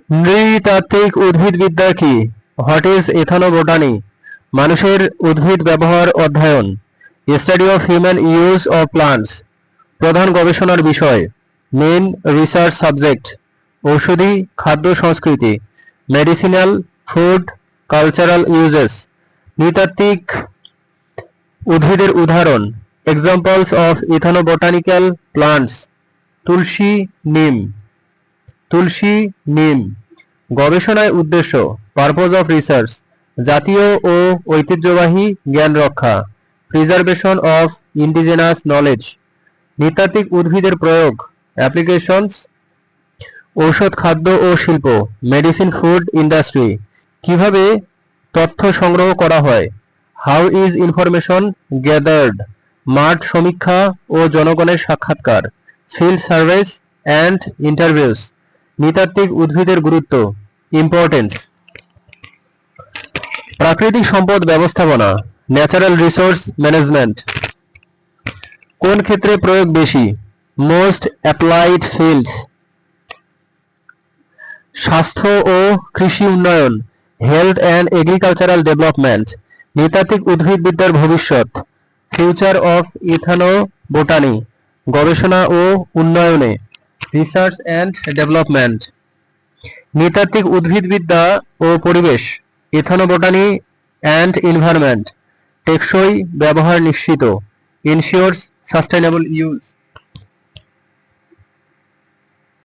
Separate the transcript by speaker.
Speaker 1: নৃতাত্ত্বিক উদ্ভিদবিদ্যা কি? What is ethnobotany? মানুষের উদ্ভিদ ব্যবহার অধ্যয়ন। Study of human use of plants. প্রধান গবেষণার বিষয়। Main research subject. ঔষধি খাদ্য সংস্কৃতি। Medicinal food cultural uses. নৃতাত্ত্বিক উদ্ভিদের উদাহরণ। Examples of ethnobotanical plants. Tulsi, neem. Tulsi, neem. গবেষণায় উদ্দেশ্য। Purpose of research. জাতীয় ও ঐতিহ্যবাহী জ্ঞান রক্ষা। Preservation of indigenous knowledge. নৃতাত্ত্বিক উদ্ভিদের প্রয়োগ। অ্যাপ্লিকেশনস। ঔষধ খাদ্য ও শিল্প। Medicine food industry. কিভাবে তথ্য সংগ্রহ করা হয়। How is information gathered. মাঠ সমীক্ষা ও জনগণের সাক্ষাৎকার। Field surveys and interviews. নৃতাত্ত্বিক উদ্ভিদের গুরুত্ব। ইম্পর্টেন্স। প্রাকৃতিক সম্পদ ব্যবস্থাপনা। Natural resource management. কোন ক্ষেত্রে প্রয়োগ বেশি? Most applied fields. স্বাস্থ্য ও কৃষি উন্নয়ন। Health and agricultural development. নৃতাত্ত্বিক উদ্ভিদবিদ্যার ভবিষ্যৎ। Future of ethnobotany. গবেষণা ও উন্নয়নে। Research and development. নৃতাত্ত্বিক উদ্ভিদবিদ্যা ও পরিবেশ। Ethnobotany and environment. টেকসই ব্যবহার নিশ্চিত। Ensures sustainable use.